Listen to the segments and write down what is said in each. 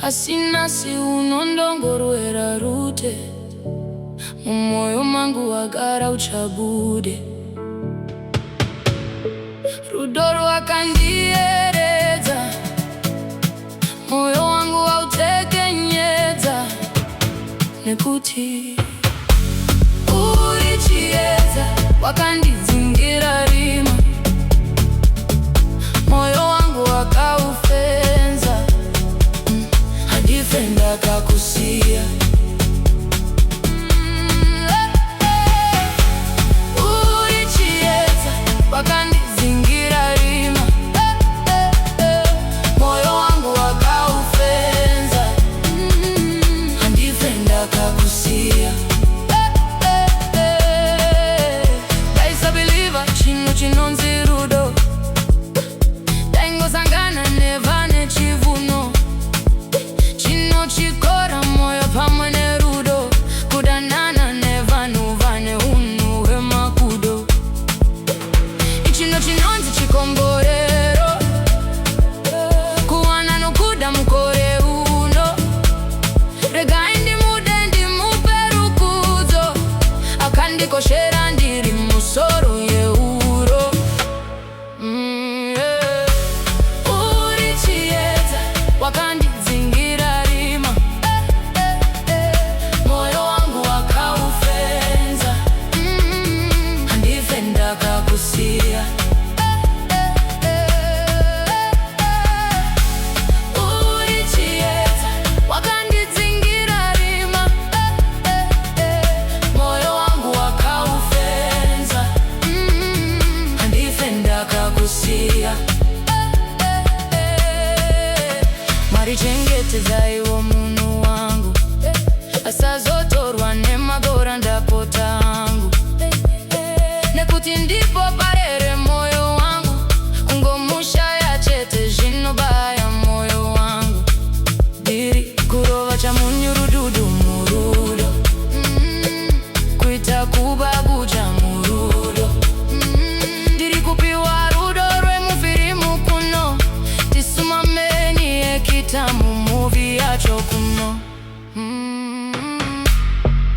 Asinasi unondongorwera rute mumoyo mangu wagara uchabude rudo rwakandieredza moyo wangu wautekenyedza nekuti uri chiedza wakandidzingira rima moyo wangu wakaufenza handifenda kakusiya uri chiedza wakandidzingira rima moyo wangu wakaufenza handifenda kakusiya daisabiliva chinhu chinonzi rudo daingosangana nevane chivuno chikora moyo pamwe nerudo kudanana nevanhu vane unhu hwemakudo ichino chinonzi chikomborero kuwana nokuda mukore uno regai ndimude ndimupe rukudzo akandikoshera ndiri musoro yeuro uri chiedza wakandidzingira marichengetedza iwo munhu wangu asazotorwa nemagora ndapota angu nekuti ndipo parere moyo wangu kungomushaya chete zvinobaya moyo wangu ndiri kurova chamunyurududu murudo kuita kubaguja murudo ndiri kupiwa rudo rwemuvhirimu kuno tisumameni ekita mumuvi yacho kuno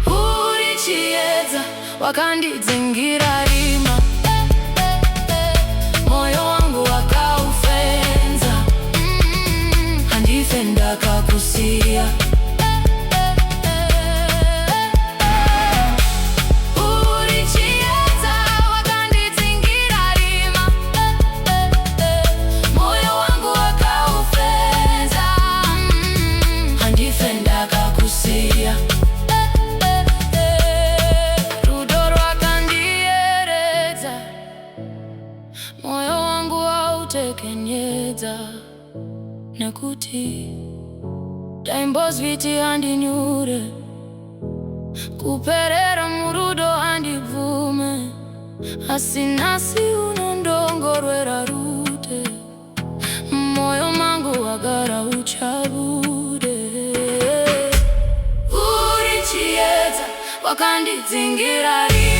uri chiedza wakandidzingira rima moyo wangu wakaufenza handifenda kakusiya uri chiedza wakandidzingira rima moyo wangu wakaufenza handifenda kakusiya moyo wangu wautekenyedza nekuti daimbozviti handinyure kuperera murudo handibvume asinasi unondongorwera rute moyo mangu wagara uchabude uri chiedza wakandidzingira rima